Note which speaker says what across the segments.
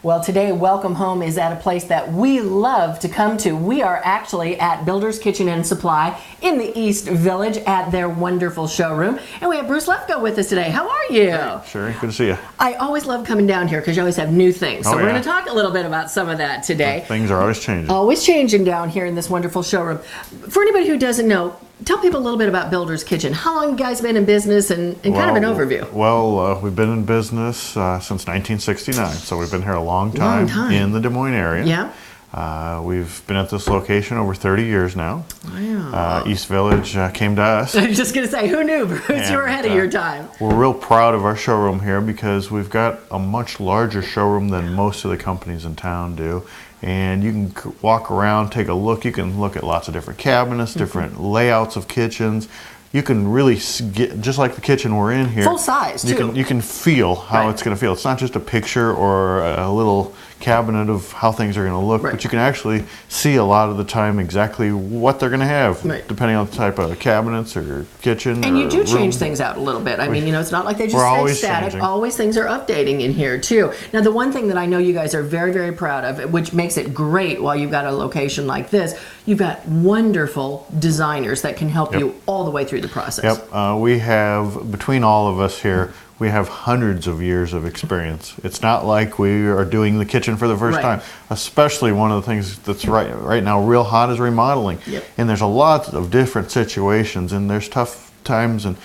Speaker 1: Well, today, Welcome Home is at a place that we love to come to. We are actually at Builder's Kitchen and Supply in the East Village at their wonderful showroom. And we have Bruce Lefkow with us today. How are you?
Speaker 2: Hey, Sherry, good to see you.
Speaker 1: I always love coming down here because you always have new things. So we're going to talk a little bit about some of that today.
Speaker 2: Things are always changing.
Speaker 1: Always changing down here in this wonderful showroom. For anybody who doesn't know, tell people a little bit about Builder's Kitchen. How long have you guys been in business and kind of an overview?
Speaker 2: Well, we've been in business since 1969, so we've been here a long time in the Des Moines area.
Speaker 1: Yeah.
Speaker 2: We've been at this location over 30 years now.
Speaker 1: Wow.
Speaker 2: East Village came to us.
Speaker 1: I was just going to say, who knew, Bruce? You were ahead of your time.
Speaker 2: We're real proud of our showroom here because we've got a much larger showroom than most of the companies in town do. And you can walk around, take a look. You can look at lots of different cabinets, different layouts of kitchens. You can really get, just like the kitchen we're in here.
Speaker 1: Full size, too.
Speaker 2: You can feel how it's going to feel. It's not just a picture or a little cabinet of how things are going to look, but you can actually see a lot of the time exactly what they're going to have, depending on the type of cabinets or kitchen.
Speaker 1: And you do change things out a little bit. I mean, you know, it's not like they just stay static.
Speaker 2: Changing.
Speaker 1: Always things are updating in here, too. Now, the one thing that I know you guys are very, very proud of, which makes it great while you've got a location like this, you've got wonderful designers that can help you all the way through the process.
Speaker 2: Yep. We have, between all of us here, we have hundreds of years of experience. It's not like we are doing the kitchen for the first time. Especially one of the things that's right now real hot is remodeling. And there's a lot of different situations, and there's tough times and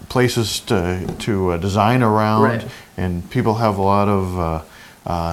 Speaker 2: places to design around. And people have a lot of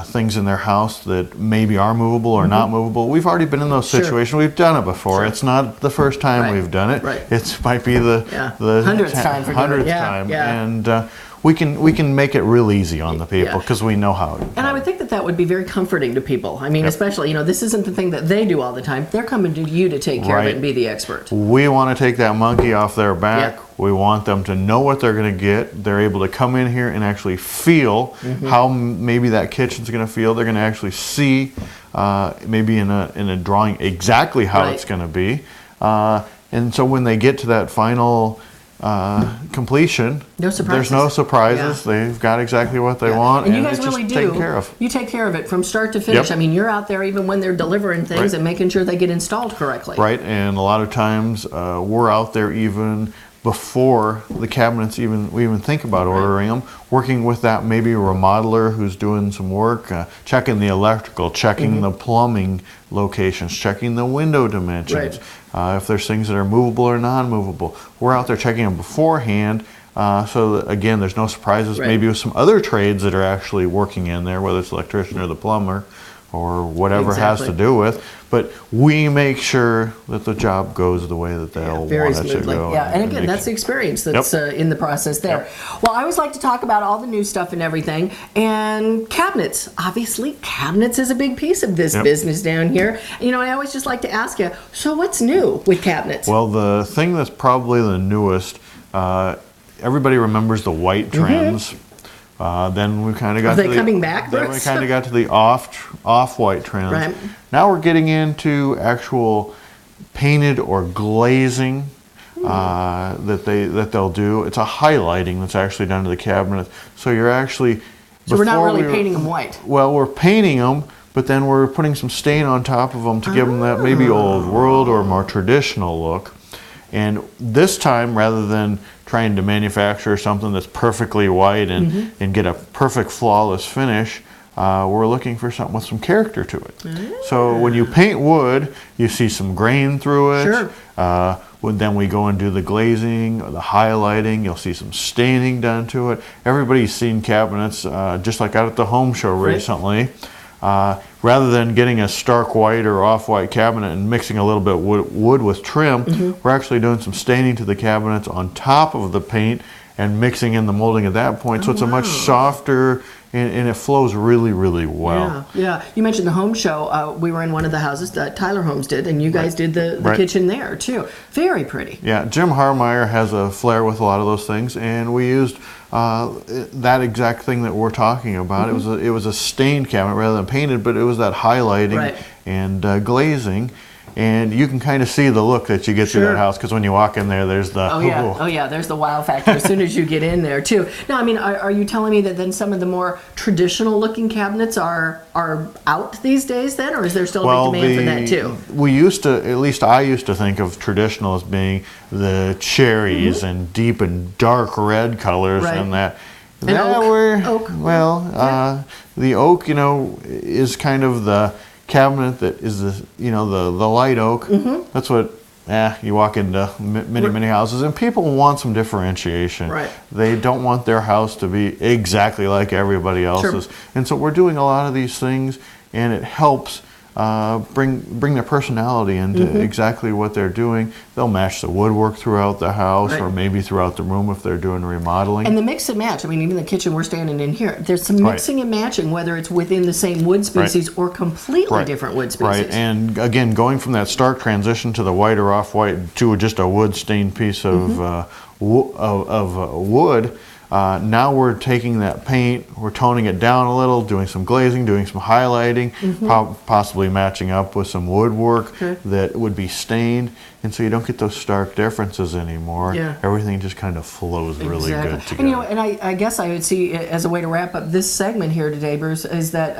Speaker 2: things in their house that maybe are movable or not movable. We've already been in those situations. We've done it before. It's not the first time we've done it. It might be the
Speaker 1: hundredth time.
Speaker 2: And we can make it real easy on the people because we know how.
Speaker 1: And I would think that that would be very comforting to people. I mean, especially, you know, this isn't the thing that they do all the time. They're coming to you to take care of it and be the expert.
Speaker 2: We want to take that monkey off their back. We want them to know what they're going to get. They're able to come in here and actually feel how maybe that kitchen's going to feel. They're going to actually see maybe in a drawing exactly how it's going to be. And so when they get to that final completion, there's no surprises. They've got exactly what they want,
Speaker 1: and you guys really do.
Speaker 2: Taken care of.
Speaker 1: You take care of it from start to finish. I mean, you're out there even when they're delivering things and making sure they get installed correctly.
Speaker 2: And a lot of times we're out there even before the cabinets we even think about ordering them, working with that maybe remodeler who's doing some work, checking the electrical, checking the plumbing locations, checking the window dimensions, if there's things that are movable or non-movable. We're out there checking them beforehand, so that, again, there's no surprises. Maybe with some other trades that are actually working in there, whether it's the electrician or the plumber or whatever it has to do with, but we make sure that the job goes the way that they'll want it to go.
Speaker 1: And again, that's the experience that's in the process there. Well, I always like to talk about all the new stuff and everything, and cabinets. Obviously, cabinets is a big piece of this business down here. You know, I always just like to ask you, so what's new with cabinets?
Speaker 2: Well, the thing that's probably the newest, everybody remembers the white trims. Then we kind of got
Speaker 1: coming back?
Speaker 2: Then we kind of got to the off-white trims. Now we're getting into actual painted or glazing that they'll do. It's a highlighting that's actually done to the cabinet. So you're actually
Speaker 1: we're not really painting them white.
Speaker 2: Well, we're painting them, but then we're putting some stain on top of them to give them that maybe old world or more traditional look. And this time, rather than trying to manufacture something that's perfectly white and get a perfect flawless finish, we're looking for something with some character to it. So when you paint wood, you see some grain through it. Then we go and do the glazing, or the highlighting. You'll see some staining done to it. Everybody's seen cabinets, just like out at the home show recently. Rather than getting a stark white or off-white cabinet and mixing a little bit wood with trim, we're actually doing some staining to the cabinets on top of the paint and mixing in the molding at that point. So it's a much softer, and it flows really, really well.
Speaker 1: You mentioned the home show. We were in one of the houses that Tyler Homes did, and you guys did the kitchen there too. Very pretty. Jim
Speaker 2: Harmeyer has a flair with a lot of those things, and we used that exact thing that we're talking about. It was a stained cabinet rather than painted, but it was that highlighting and glazing. And you can kind of see the look that you get through that house, because when you walk in there, there's the
Speaker 1: oh yeah, there's the wow factor as soon as you get in there too. Now, I mean, are you telling me that then some of the more traditional looking cabinets are out these days then, or is there still a big demand for that too?
Speaker 2: We used to, at least I used to think of traditional as being the cherries and deep and dark red colors and that.
Speaker 1: And oak.
Speaker 2: Well, the oak, is kind of the cabinet that is the light oak. That's what you walk into many houses, and people want some differentiation.
Speaker 1: Right.
Speaker 2: They don't want their house to be exactly like everybody else's. And so we're doing a lot of these things, and it helps bring their personality into exactly what they're doing. They'll match the woodwork throughout the house, or maybe throughout the room if they're doing remodeling.
Speaker 1: And the mix and match, I mean, even the kitchen we're standing in here, there's some mixing and matching, whether it's within the same wood species or completely different wood species.
Speaker 2: Right, and again, going from that stark transition to the white or off-white to just a wood-stained piece of wood, now we're taking that paint, we're toning it down a little, doing some glazing, doing some highlighting, possibly matching up with some woodwork that would be stained, and so you don't get those stark differences anymore. Everything just kind of flows really good together.
Speaker 1: And I guess I would see, as a way to wrap up this segment here today, Bruce, is that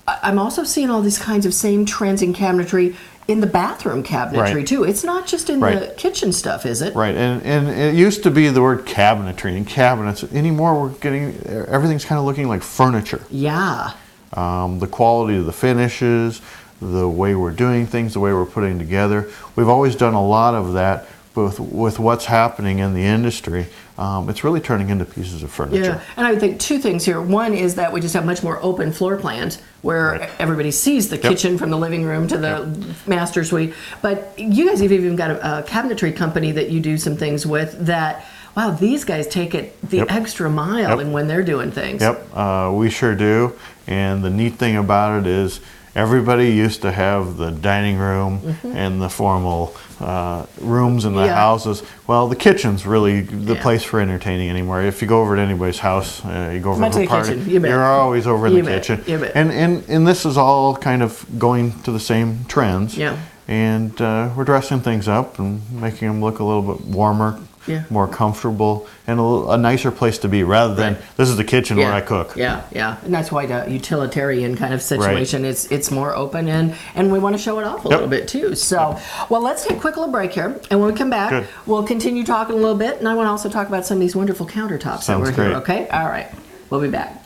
Speaker 1: I'm also seeing all these kinds of same trends in cabinetry in the bathroom cabinetry too. It's not just in the kitchen stuff, is it?
Speaker 2: Right, and it used to be the word cabinetry and cabinets. Anymore, we're getting, everything's kind of looking like furniture.
Speaker 1: Yeah.
Speaker 2: The quality of the finishes, the way we're doing things, the way we're putting together. We've always done a lot of that, but with what's happening in the industry, it's really turning into pieces of furniture.
Speaker 1: Yeah, and I would think two things here. One is that we just have much more open floor plans where everybody sees the kitchen from the living room to the master suite. But you guys have even got a cabinetry company that you do some things with that, wow, these guys take it the extra mile in when they're doing things.
Speaker 2: We sure do. And the neat thing about it is everybody used to have the dining room and the formal rooms in the houses. Well, the kitchen's really the place for entertaining anymore. If you go over to anybody's house, you go over to a party, you're always over in the kitchen. And this is all kind of going to the same trends. And we're dressing things up and making them look a little bit warmer, more comfortable, and a nicer place to be, rather than this is the kitchen where I cook.
Speaker 1: And that's why the utilitarian kind of situation it's more open, and we want to show it off a little bit too. So, well, let's take a quick little break here, and when we come back, we'll continue talking a little bit, and I want to also talk about some of these wonderful countertops that were here. Okay, all right, we'll be back.